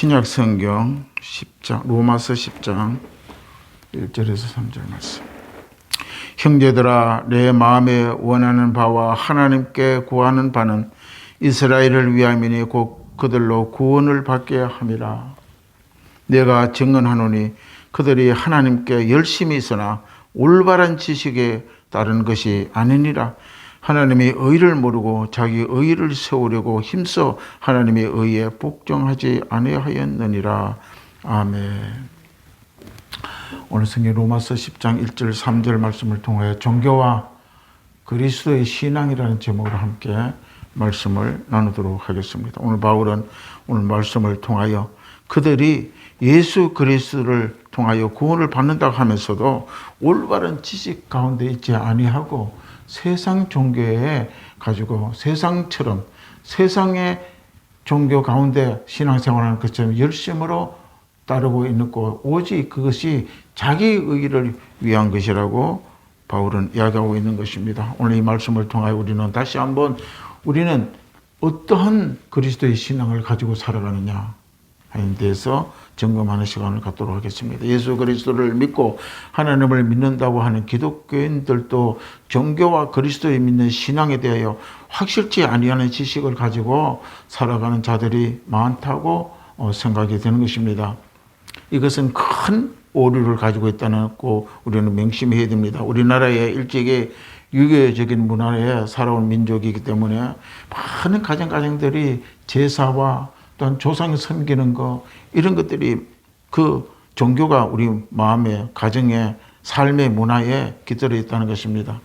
신약 성경 10장, 로마서 10장 1절에서 3절 말씀. 형제들아, 내 마음에 원하는 바와 하나님께 구하는 바는 이스라엘을 위함이니 곧 그들로 구원을 받게 함이라. 내가 증언하노니 그들이 하나님께 열심히 있으나 올바른 지식에 따른 것이 아니니라. 하나님의 의를 모르고 자기 의를 세우려고 힘써 하나님의 의에 복종하지 아니하였느니라. 아멘. 오늘 성경 로마서 10장 1절 3절 말씀을 통해 종교와 그리스도의 신앙이라는 제목으로 함께 말씀을 나누도록 하겠습니다. 오늘 바울은 오늘 말씀을 통하여 그들이 예수 그리스도를 통하여 구원을 받는다고 하면서도 올바른 지식 가운데 있지 아니하고 세상 종교에 가지고 세상처럼 세상의 종교 가운데 신앙생활하는 것처럼 열심으로 따르고 있는 것, 오직 그것이 자기 의를 위한 것이라고 바울은 이야기하고 있는 것입니다. 오늘 이 말씀을 통하여 우리는 다시 한번 우리는 어떠한 그리스도의 신앙을 가지고 살아가느냐 하는 데서 점검하는 시간을 갖도록 하겠습니다. 예수 그리스도를 믿고 하나님을 믿는다고 하는 기독교인들도 종교와 그리스도에 믿는 신앙에 대하여 확실치 아니하는 지식을 가지고 살아가는 자들이 많다고 생각이 되는 것입니다. 이것은 큰 오류를 가지고 있다는 거 우리는 명심해야 됩니다. 우리나라의 일찍이 유교적인 문화에 살아온 민족이기 때문에 많은 가정들이 제사와 또한 조상을 섬기는 것, 이런 것들이 그 종교가 우리 마음에, 가정에, 삶의 문화에 깃들어 있다는 것입니다.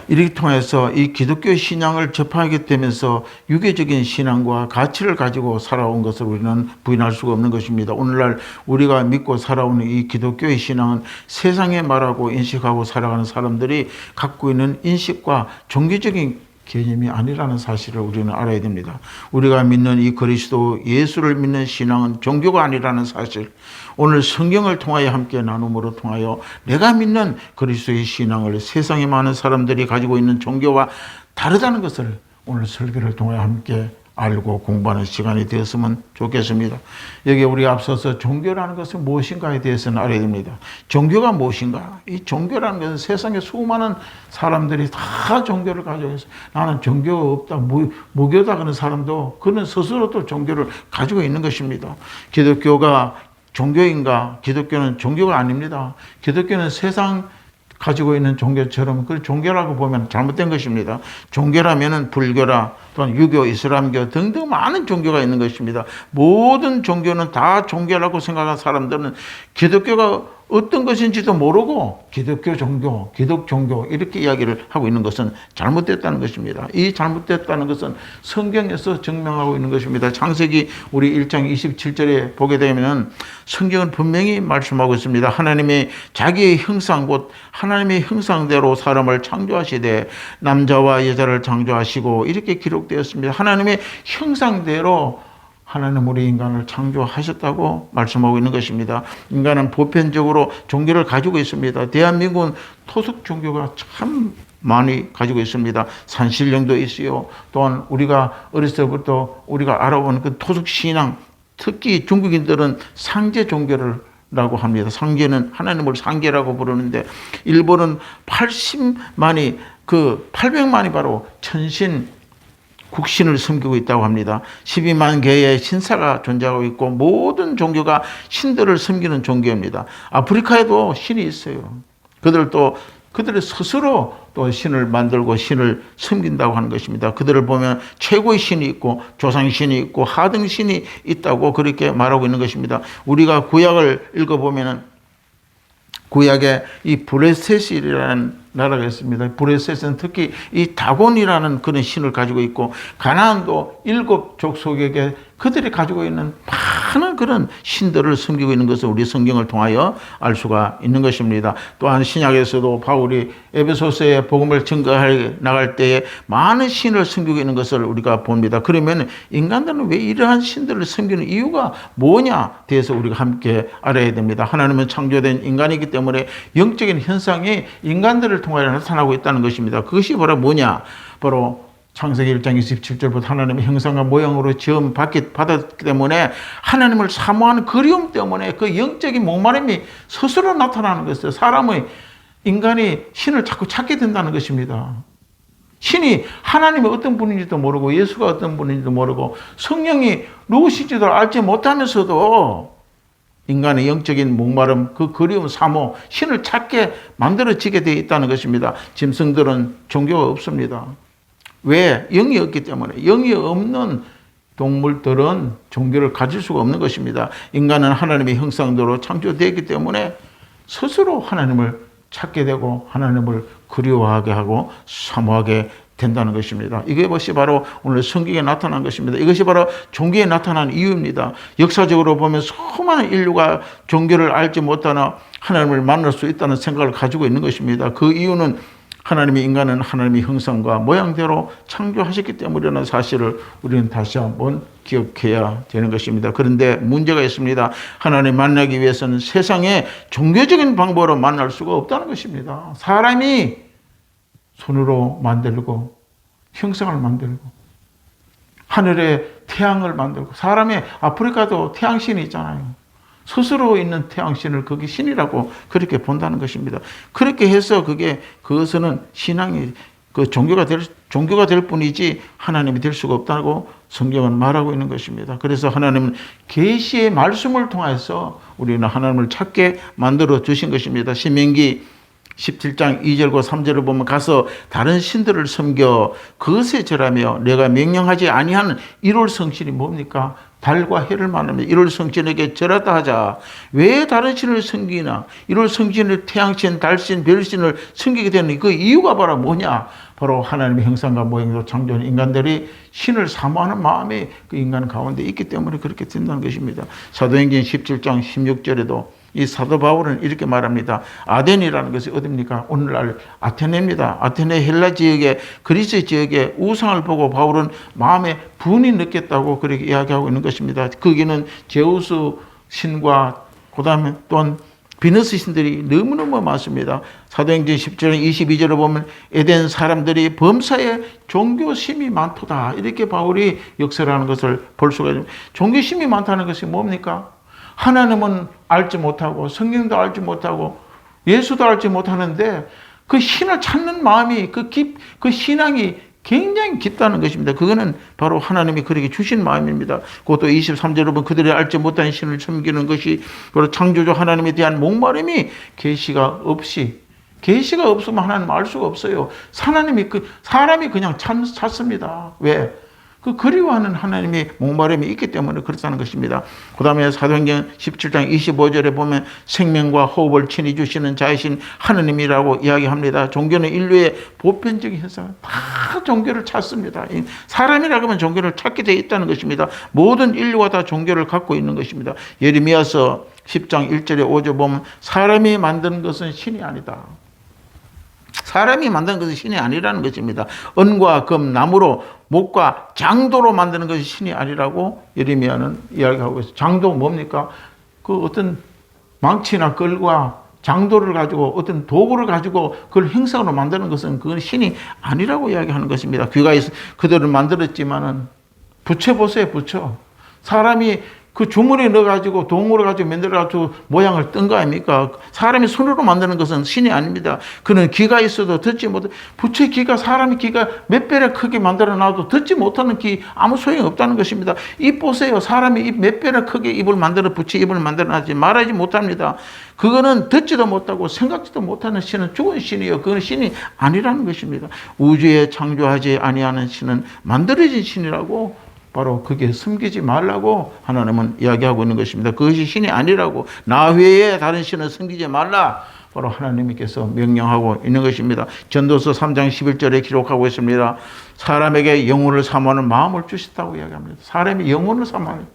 이렇게 통해서 이 기독교 신앙을 접하게 되면서 유교적인 신앙과 가치를 가지고 살아온 것을 우리는 부인할 수가 없는 것입니다. 오늘날 우리가 믿고 살아오는 이 기독교의 신앙은 세상에 말하고 인식하고 살아가는 사람들이 갖고 있는 인식과 종교적인 개념이 아니라는 사실을 우리는 알아야 됩니다. 우리가 믿는 이 그리스도 예수를 믿는 신앙은 종교가 아니라는 사실, 오늘 성경을 통하여 함께 나눔으로 통하여 내가 믿는 그리스도의 신앙을 세상에 많은 사람들이 가지고 있는 종교와 다르다는 것을 오늘 설교를 통하여 함께 알고 공부하는 시간이 되었으면 좋겠습니다. 여기 우리 앞서서 종교라는 것은 무엇인가에 대해서는 알아야 됩니다. 종교가 무엇인가? 이 종교라는 것은 세상에 수많은 사람들이 다 종교를 가지고 있어요. 나는 종교가 없다, 무교다 그런 사람도 그는 스스로도 종교를 가지고 있는 것입니다. 기독교가 종교인가? 기독교는 종교가 아닙니다. 기독교는 세상 가지고 있는 종교처럼 그 종교라고 보면 잘못된 것입니다. 종교라면은 불교라 또는 유교, 이슬람교 등등 많은 종교가 있는 것입니다. 모든 종교는 다 종교라고 생각하는 사람들은 기독교가 어떤 것인지도 모르고 기독교 종교, 기독 종교 이렇게 이야기를 하고 있는 것은 잘못됐다는 것입니다. 이 잘못됐다는 것은 성경에서 증명하고 있는 것입니다. 창세기 우리 1장 27절에 보게 되면 성경은 분명히 말씀하고 있습니다. 하나님이 자기의 형상 곧 하나님의 형상대로 사람을 창조하시되 남자와 여자를 창조하시고 이렇게 기록되었습니다. 하나님의 형상대로 하나님 우리 인간을 창조하셨다고 말씀하고 있는 것입니다. 인간은 보편적으로 종교를 가지고 있습니다. 대한민국은 토속 종교가 참 많이 가지고 있습니다. 산신령도 있어요. 또한 우리가 어렸을 때부터 우리가 알아본 그 토속 신앙, 특히 중국인들은 상제 종교를 라고 합니다. 상제는 하나님을 상제라고 부르는데 일본은 800만이 바로 천신 국신을 섬기고 있다고 합니다. 12만 개의 신사가 존재하고 있고 모든 종교가 신들을 섬기는 종교입니다. 아프리카에도 신이 있어요. 그들이 스스로 또 신을 만들고 신을 섬긴다고 하는 것입니다. 그들을 보면 최고의 신이 있고 조상신이 있고 하등신이 있다고 그렇게 말하고 있는 것입니다. 우리가 구약을 읽어보면 구약에 이 브레셋이라는 나라가 있습니다. 브레셋은 특히 이 다곤이라는 그런 신을 가지고 있고 가나안도 7 족속에게 그들이 가지고 있는 많은 그런 신들을 섬기고 있는 것을 우리 성경을 통하여 알 수가 있는 것입니다. 또한 신약에서도 바울이 에베소서에 복음을 증거해 나갈 때에 많은 신을 섬기고 있는 것을 우리가 봅니다. 그러면 인간들은 왜 이러한 신들을 섬기는 이유가 뭐냐 대해서 우리가 함께 알아야 됩니다. 하나님은 창조된 인간이기 때문에 영적인 현상이 인간들을 통하여 나타나고 있다는 것입니다. 그것이 바로 뭐냐? 바로 창세기 1장 27절부터 하나님의 형상과 모양으로 지음 받았기 때문에 하나님을 사모하는 그리움 때문에 그 영적인 목마름이 스스로 나타나는 것이에요. 인간이 신을 자꾸 찾게 된다는 것입니다. 신이 하나님이 어떤 분인지도 모르고 예수가 어떤 분인지도 모르고 성령이 누구신지도 알지 못하면서도 인간의 영적인 목마름, 그 그리움, 사모, 신을 찾게 만들어지게 되어 있다는 것입니다. 짐승들은 종교가 없습니다. 왜? 영이 없기 때문에. 영이 없는 동물들은 종교를 가질 수가 없는 것입니다. 인간은 하나님의 형상대로 창조되었기 때문에 스스로 하나님을 찾게 되고 하나님을 그리워하게 하고 사모하게 된다는 것입니다. 이것이 바로 오늘 성경에 나타난 것입니다. 이것이 바로 종교에 나타난 이유입니다. 역사적으로 보면 수많은 인류가 종교를 알지 못하나 하나님을 만날 수 있다는 생각을 가지고 있는 것입니다. 그 이유는 하나님의 인간은 하나님의 형상과 모양대로 창조하셨기 때문이라는 사실을 우리는 다시 한번 기억해야 되는 것입니다. 그런데 문제가 있습니다. 하나님 만나기 위해서는 세상에 종교적인 방법으로 만날 수가 없다는 것입니다. 사람이 손으로 만들고 형상을 만들고 하늘에 태양을 만들고 사람의 아프리카도 태양신이 있잖아요. 스스로 있는 태양신을 거기 신이라고 그렇게 본다는 것입니다. 그렇게 해서 그것은 신앙이 종교가 될 뿐이지 하나님이 될 수가 없다고 성경은 말하고 있는 것입니다. 그래서 하나님은 계시의 말씀을 통해서 우리는 하나님을 찾게 만들어 주신 것입니다. 신명기 17장 2절과 3절을 보면 가서 다른 신들을 섬겨 그것에 절하며 내가 명령하지 아니하는 1월 성신이 뭡니까? 달과 해를 말하며 1월 성신에게 절하다 하자. 왜 다른 신을 섬기나? 1월 성신을 태양신, 달신, 별신을 섬기게 되는 그 이유가 바로 뭐냐? 바로 하나님의 형상과 모양으로 창조한 인간들이 신을 사모하는 마음이 그 인간 가운데 있기 때문에 그렇게 된다는 것입니다. 사도행전 17장 16절에도 이 사도 바울은 이렇게 말합니다. 아덴이라는 것이 어디입니까? 오늘날 아테네입니다. 아테네 헬라 지역에 그리스 지역에 우상을 보고 바울은 마음에 분이 느꼈다고 그렇게 이야기하고 있는 것입니다. 거기는 제우스 신과 그다음에 또한 비너스 신들이 너무너무 많습니다. 사도행전 10장 22절을 보면 에덴 사람들이 범사에 종교심이 많도다. 이렇게 바울이 역설하는 것을 볼 수가 있습니다. 종교심이 많다는 것이 뭡니까? 하나님은 알지 못하고 성경도 알지 못하고 예수도 알지 못하는데 그 신을 찾는 마음이 그 신앙이 굉장히 깊다는 것입니다. 그거는 바로 하나님이 그렇게 주신 마음입니다. 그것도 23절에 보면 그들이 알지 못한 신을 섬기는 것이 바로 창조주 하나님에 대한 목마름이 계시가 없으면 하나님 알 수가 없어요. 사람이 그냥 찾습니다. 왜? 그리워하는 하나님의 목마름이 있기 때문에 그렇다는 것입니다. 그 다음에 사도행전 17장 25절에 보면 생명과 호흡을 친히 주시는 자이신 하나님이라고 이야기합니다. 종교는 인류의 보편적인 현상, 다 종교를 찾습니다. 사람이라고 하면 종교를 찾게 되어 있다는 것입니다. 모든 인류가 다 종교를 갖고 있는 것입니다. 예레미야서 10장 1절에 5절 보면 사람이 만든 것은 신이 아니다. 사람이 만든 것이 신이 아니라는 것입니다. 은과 금, 나무로 목과 장도로 만드는 것이 신이 아니라고 예레미야는 이야기하고 있어요. 장도 뭡니까? 어떤 망치나 끌과 장도를 가지고 어떤 도구를 가지고 그걸 형상으로 만드는 것은 그건 신이 아니라고 이야기하는 것입니다. 귀가 있어 그들을 만들었지만은 부채 보세요, 부채. 사람이 그 주머니에 넣어가지고 동으로 가지고 만들어가지고 모양을 뜬 거 아닙니까? 사람이 손으로 만드는 것은 신이 아닙니다. 그는 귀가 있어도 듣지 못해. 부처의 귀가 사람의 귀가 몇 배나 크게 만들어 놔도 듣지 못하는 귀 아무 소용이 없다는 것입니다. 입 보세요. 사람이 입 몇 배나 크게 입을 만들어 부처 입을 만들어 놔지 말하지 못합니다. 그거는 듣지도 못하고 생각지도 못하는 신은 죽은 신이에요. 그건 신이 아니라는 것입니다. 우주에 창조하지 아니하는 신은 만들어진 신이라고 바로 그게 숨기지 말라고 하나님은 이야기하고 있는 것입니다. 그것이 신이 아니라고 나 외에 다른 신을 숨기지 말라 바로 하나님께서 명령하고 있는 것입니다. 전도서 3장 11절에 기록하고 있습니다. 사람에게 영혼을 사모하는 마음을 주셨다고 이야기합니다. 사람이 영혼을 사모하는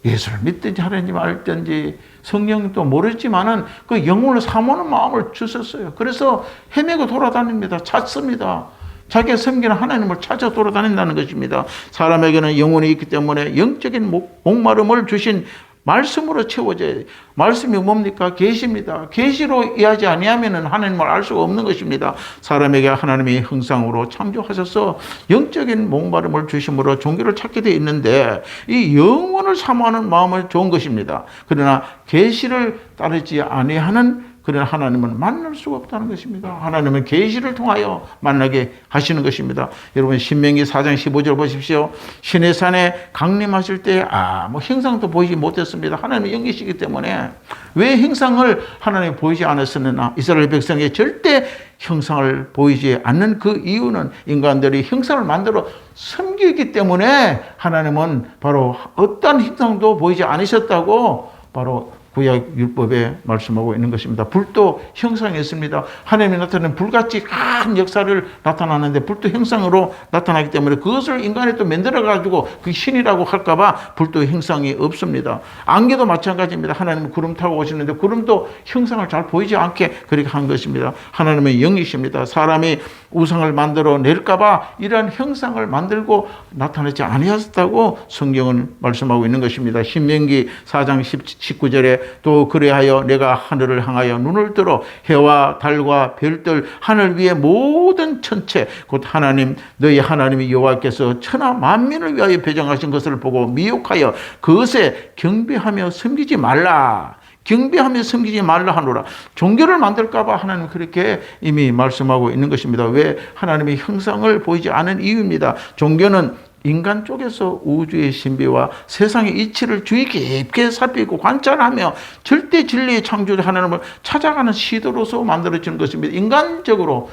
예수를 믿든지 하나님 알든지 성령도 모르지만은 그 영혼을 사모하는 마음을 주셨어요. 그래서 헤매고 돌아다닙니다. 찾습니다. 자기가 섬기는 하나님을 찾아 돌아다닌다는 것입니다. 사람에게는 영혼이 있기 때문에 영적인 목마름을 주신 말씀으로 채워져야 돼요. 말씀이 뭡니까? 계시입니다. 계시로 이해하지 아니하면 하나님을 알 수가 없는 것입니다. 사람에게 하나님이 형상으로 창조하셔서 영적인 목마름을 주심으로 종교를 찾게 되어 있는데 이 영원을 사모하는 마음은 좋은 것입니다. 그러나 계시를 따르지 아니하는 그런 하나님은 만날 수가 없다는 것입니다. 하나님은 계시를 통하여 만나게 하시는 것입니다. 여러분 신명기 4장 15절 보십시오. 시내 산에 강림하실 때 뭐 형상도 보이지 못했습니다. 하나님은 영이시기 때문에 왜 형상을 하나님이 보이지 않았었느냐. 이스라엘 백성이 절대 형상을 보이지 않는 그 이유는 인간들이 형상을 만들어 섬기기 때문에 하나님은 바로 어떠한 형상도 보이지 않으셨다고 바로 구약 율법에 말씀하고 있는 것입니다. 불도 형상이 있습니다. 하나님이 나타내는 불같이 큰 역사를 나타나는데 불도 형상으로 나타나기 때문에 그것을 인간이 또 만들어가지고 그 신이라고 할까봐 불도 형상이 없습니다. 안개도 마찬가지입니다. 하나님은 구름 타고 오시는데 구름도 형상을 잘 보이지 않게 그렇게 한 것입니다. 하나님은 영이십니다. 사람이 우상을 만들어 낼까봐 이러한 형상을 만들고 나타나지 아니하셨다고 성경은 말씀하고 있는 것입니다. 신명기 4장 19절에 또 그래하여 내가 하늘을 향하여 눈을 들어 해와 달과 별들 하늘 위의 모든 천체 곧 하나님 너희 하나님이 여호와께서 천하 만민을 위하여 배정하신 것을 보고 미혹하여 그것에 경배하며 섬기지 말라. 경배하며 섬기지 말라 하노라. 종교를 만들까봐 하나님 그렇게 이미 말씀하고 있는 것입니다. 왜? 하나님의 형상을 보이지 않은 이유입니다. 종교는 인간 쪽에서 우주의 신비와 세상의 이치를 주의 깊게 살피고 관찰하며 절대 진리의 창조주 하나님을 찾아가는 시도로서 만들어지는 것입니다. 인간적으로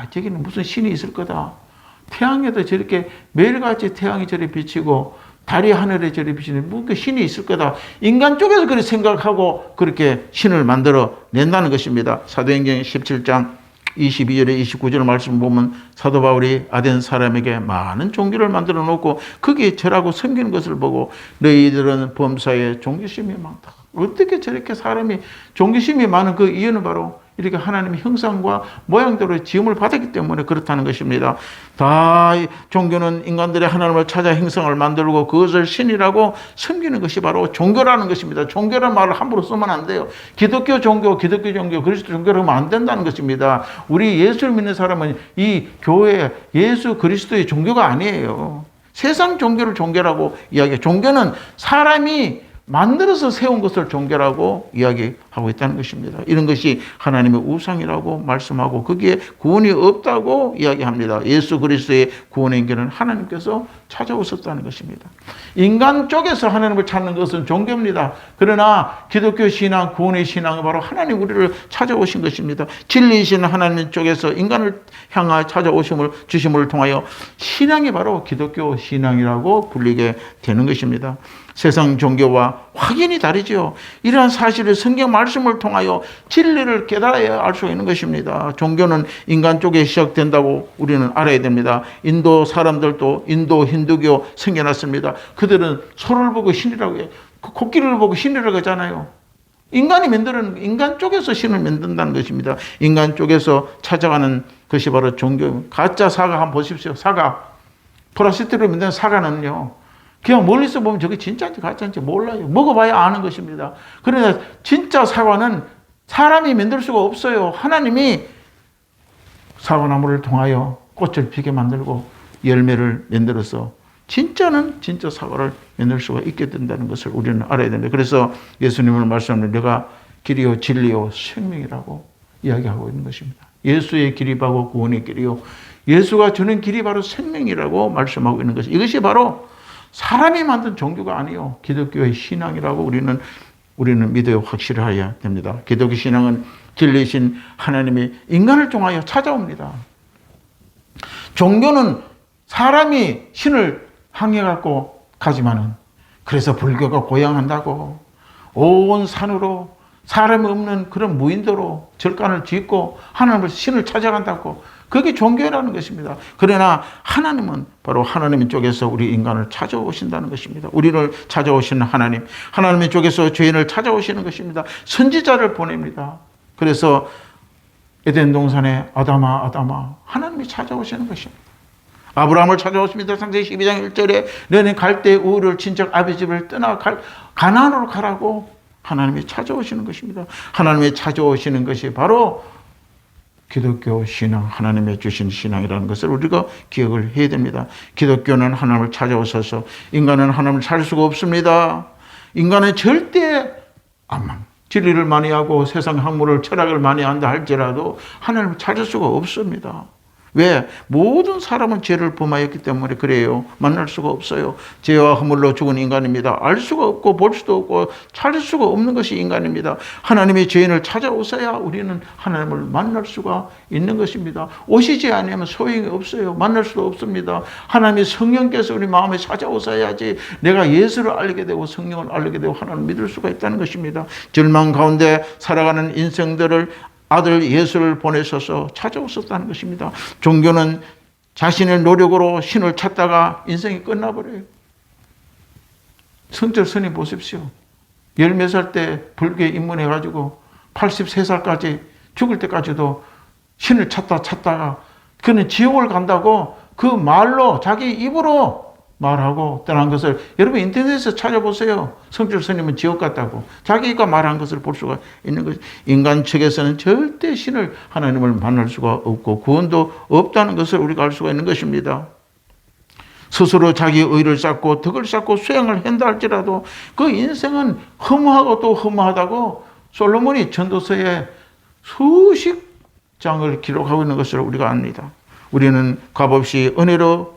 저기는 무슨 신이 있을 거다. 태양에도 저렇게 매일같이 태양이 저리 비치고 달이 하늘에 저리 비치는 뭔가 신이 있을 거다. 인간 쪽에서 그렇게 생각하고 그렇게 신을 만들어 낸다는 것입니다. 사도행전 17장 22절에 29절 말씀 보면 사도 바울이 아덴 사람에게 많은 종교를 만들어 놓고 거기에 절하고 섬기는 것을 보고 너희들은 범사에 종교심이 많다. 어떻게 저렇게 사람이 종교심이 많은 그 이유는 바로 이렇게 하나님의 형상과 모양대로 지음을 받았기 때문에 그렇다는 것입니다. 다 종교는 인간들의 하나님을 찾아 형상을 만들고 그것을 신이라고 섬기는 것이 바로 종교라는 것입니다. 종교라는 말을 함부로 쓰면 안 돼요. 기독교 종교, 그리스도 종교를 하면 안 된다는 것입니다. 우리 예수를 믿는 사람은 이 교회, 예수 그리스도의 종교가 아니에요. 세상 종교를 종교라고 이야기해요. 종교는 사람이 만들어서 세운 것을 종교라고 이야기하고 있다는 것입니다. 이런 것이 하나님의 우상이라고 말씀하고 거기에 구원이 없다고 이야기합니다. 예수 그리스도의 구원의 길은 하나님께서 찾아오셨다는 것입니다. 인간 쪽에서 하나님을 찾는 것은 종교입니다. 그러나 기독교 신앙, 구원의 신앙은 바로 하나님 우리를 찾아오신 것입니다. 진리이신 하나님 쪽에서 인간을 향하여 찾아오심을 주심을 통하여 신앙이 바로 기독교 신앙이라고 불리게 되는 것입니다. 세상 종교와 확연히 다르죠. 이러한 사실을 성경 말씀을 통하여 진리를 깨달아야 알 수 있는 것입니다. 종교는 인간 쪽에 시작된다고 우리는 알아야 됩니다. 인도 사람들도 인도 힌두교 생겨났습니다. 그들은 소를 보고 신이라고 해요. 코끼리를 보고 신이라고 하잖아요. 인간이 만드는 인간 쪽에서 신을 만든다는 것입니다. 인간 쪽에서 찾아가는 것이 바로 종교. 가짜 사과 한번 보십시오. 사과. 플라스틱으로 만든 사과는요. 그냥 멀리서 보면 저게 진짜인지 가짜인지 몰라요. 먹어봐야 아는 것입니다. 그러나 진짜 사과는 사람이 만들 수가 없어요. 하나님이 사과나무를 통하여 꽃을 피게 만들고 열매를 만들어서 진짜는 진짜 사과를 만들 수가 있게 된다는 것을 우리는 알아야 됩니다. 그래서 예수님을 말씀하는 내가 길이요 진리요 생명이라고 이야기하고 있는 것입니다. 예수의 길이 바로 구원의 길이요. 예수가 주는 길이 바로 생명이라고 말씀하고 있는 것입니다. 이것이 바로 사람이 만든 종교가 아니요. 기독교의 신앙이라고 우리는 믿어야 확실해야 됩니다. 기독교 신앙은 진리이신 하나님이 인간을 통하여 찾아옵니다. 종교는 사람이 신을 향해갖고 가지만은 그래서 불교가 고향한다고 온 산으로 사람이 없는 그런 무인도로 절간을 짓고 하나님을 신을 찾아간다고 그게 종교라는 것입니다. 그러나 하나님은 바로 하나님 쪽에서 우리 인간을 찾아오신다는 것입니다. 우리를 찾아오시는 하나님의 쪽에서 죄인을 찾아오시는 것입니다. 선지자를 보냅니다. 그래서 에덴 동산에 아담아 하나님이 찾아오시는 것입니다. 아브라함을 찾아오십니다. 창세기 12장 1절에 너는 갈대 우르를 친척 아비 집을 떠나 가나안으로 가라고 하나님이 찾아오시는 것입니다. 하나님이 찾아오시는 것이 바로 기독교 신앙, 하나님의 주신 신앙이라는 것을 우리가 기억을 해야 됩니다. 기독교는 하나님을 찾아오셔서 인간은 하나님을 찾을 수가 없습니다. 인간은 절대 진리를 많이 하고 세상 학문을 철학을 많이 한다 할지라도 하나님을 찾을 수가 없습니다. 왜? 모든 사람은 죄를 범하였기 때문에 그래요. 만날 수가 없어요. 죄와 허물로 죽은 인간입니다. 알 수가 없고 볼 수도 없고 찾을 수가 없는 것이 인간입니다. 하나님이 죄인을 찾아오셔야 우리는 하나님을 만날 수가 있는 것입니다. 오시지 않으면 소용이 없어요. 만날 수도 없습니다. 하나님이 성령께서 우리 마음에 찾아오셔야지 내가 예수를 알게 되고 성령을 알게 되고 하나님을 믿을 수가 있다는 것입니다. 절망 가운데 살아가는 인생들을 아들 예수를 보내셔서 찾아오셨다는 것입니다. 종교는 자신의 노력으로 신을 찾다가 인생이 끝나버려요. 성철 스님 보십시오. 10몇 살 때 불교에 입문해가지고 83살까지 죽을 때까지도 신을 찾다가 그는 지옥을 간다고 그 말로 자기 입으로 말하고 떠난 것을 여러분 인터넷에서 찾아보세요. 성철 스님은 지옥 갔다고 자기가 말한 것을 볼 수가 있는 것이 인간 측에서는 절대 신을 하나님을 만날 수가 없고 구원도 없다는 것을 우리가 알 수가 있는 것입니다. 스스로 자기 의를 쌓고 덕을 쌓고 수행을 한다 할지라도 그 인생은 허무하고 또 허무하다고 솔로몬이 전도서에 수십 장을 기록하고 있는 것을 우리가 압니다. 우리는 값없이 은혜로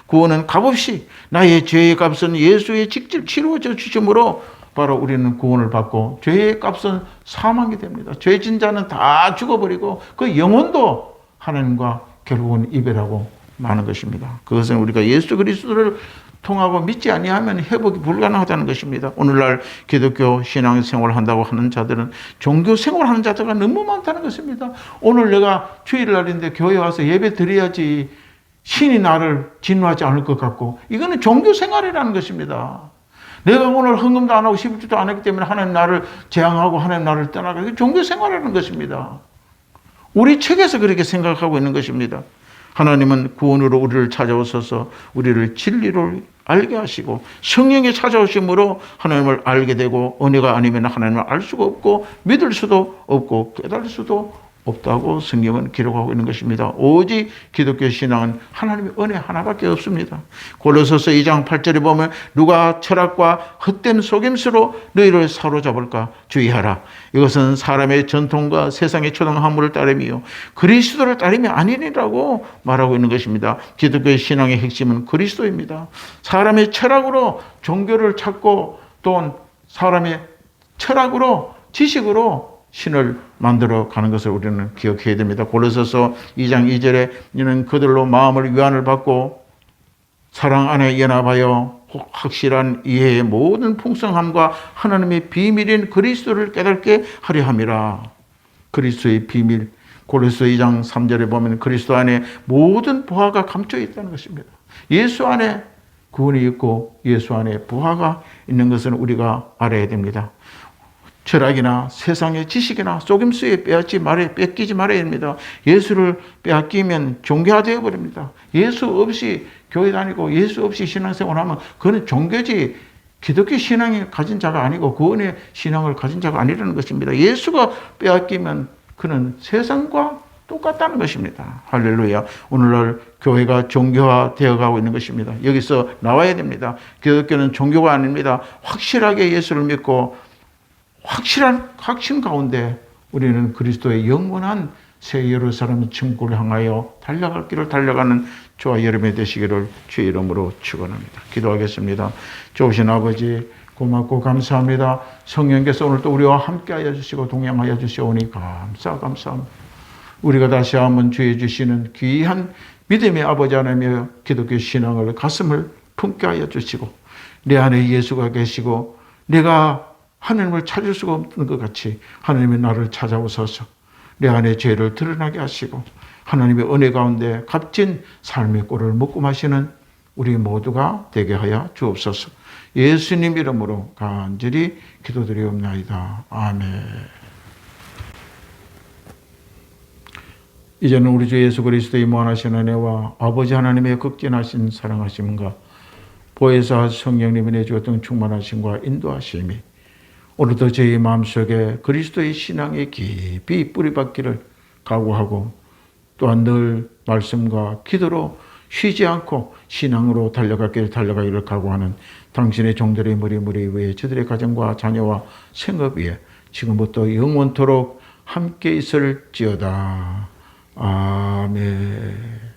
구원은 값없이 나의 죄의 값은 예수의 직접 치루어져 주심으로 바로 우리는 구원을 받고 죄의 값은 사망이 됩니다. 죄진 자는 다 죽어버리고 그 영혼도 하나님과 결국은 이별하고 마는 것입니다. 그것은 우리가 예수 그리스도를 통하고 믿지 아니하면 회복이 불가능하다는 것입니다. 오늘날 기독교 신앙생활을 한다고 하는 자들은 종교 생활하는 자들가 너무 많다는 것입니다. 오늘 내가 주일날인데 교회 와서 예배 드려야지 신이 나를 진노하지 않을 것 같고 이거는 종교 생활이라는 것입니다. 내가 오늘 헌금도 안 하고 11주도 안 했기 때문에 하나님 나를 재앙하고 하나님 나를 떠나가 이게 종교 생활이라는 것입니다. 우리 책에서 그렇게 생각하고 있는 것입니다. 하나님은 구원으로 우리를 찾아오셔서 우리를 진리로 알게 하시고 성령이 찾아오심으로 하나님을 알게 되고 은혜가 아니면 하나님을 알 수가 없고 믿을 수도 없고 깨달을 수도 없다고 성경은 기록하고 있는 것입니다. 오직 기독교 신앙은 하나님의 은혜 하나밖에 없습니다. 고린도서 2장 8절에 보면 누가 철학과 헛된 속임수로 너희를 사로잡을까 주의하라. 이것은 사람의 전통과 세상의 초등학문을 따름이요 그리스도를 따름이 아니니라고 말하고 있는 것입니다. 기독교의 신앙의 핵심은 그리스도입니다. 사람의 철학으로 종교를 찾고 또 사람의 철학으로 지식으로 신을 만들어 가는 것을 우리는 기억해야 됩니다. 고린도서 2장 2절에 이는 그들로 마음을 위안을 받고 사랑 안에 연합하여 확실한 이해의 모든 풍성함과 하나님의 비밀인 그리스도를 깨닫게 하려 함이라. 그리스도의 비밀, 고린도서 2장 3절에 보면 그리스도 안에 모든 부하가 감춰 있다는 것입니다. 예수 안에 구원이 있고 예수 안에 부하가 있는 것은 우리가 알아야 됩니다. 철학이나 세상의 지식이나 속임수에 뺏기지 말아야 됩니다. 예수를 빼앗기면 종교화되어 버립니다. 예수 없이 교회 다니고 예수 없이 신앙생활하면 그건 종교지 기독교 신앙을 가진 자가 아니고 구원의 신앙을 가진 자가 아니라는 것입니다. 예수가 빼앗기면 그는 세상과 똑같다는 것입니다. 할렐루야. 오늘날 교회가 종교화되어 가고 있는 것입니다. 여기서 나와야 됩니다. 기독교는 종교가 아닙니다. 확실하게 예수를 믿고 확실한 확신 가운데 우리는 그리스도의 영원한 새 예루살렘 천국을 향하여 달려갈 길을 달려가는 저와 여러분이 되시기를 주의 이름으로 축원합니다. 기도하겠습니다. 좋으신 아버지 고맙고 감사합니다. 성령께서 오늘도 우리와 함께하여 주시고 동행하여 주시오니 감사합니다. 우리가 다시 한번 주의 주시는 귀한 믿음의 아버지 하나님의 기독교 신앙을 가슴을 품게 하여 주시고 내 안에 예수가 계시고 내가 하나님을 찾을 수가 없는 것 같이 하나님의 나를 찾아오셔서 내 안에 죄를 드러나게 하시고 하나님의 은혜 가운데 값진 삶의 꼴을 먹고 마시는 우리 모두가 되게 하여 주옵소서. 예수님 이름으로 간절히 기도드리옵나이다. 아멘. 이제는 우리 주 예수 그리스도의 무한하신 은혜와 아버지 하나님의 극진하신 사랑하심과 보혜사 성령님이 내주었던 충만하심과 인도하심이 오늘도 저희 마음속에 그리스도의 신앙의 깊이 뿌리박기를 각오하고 또한 늘 말씀과 기도로 쉬지 않고 신앙으로 달려가기를 각오하는 당신의 종들의 무리 위에 저들의 가정과 자녀와 생업 위에 지금부터 영원토록 함께 있을지어다. 아멘.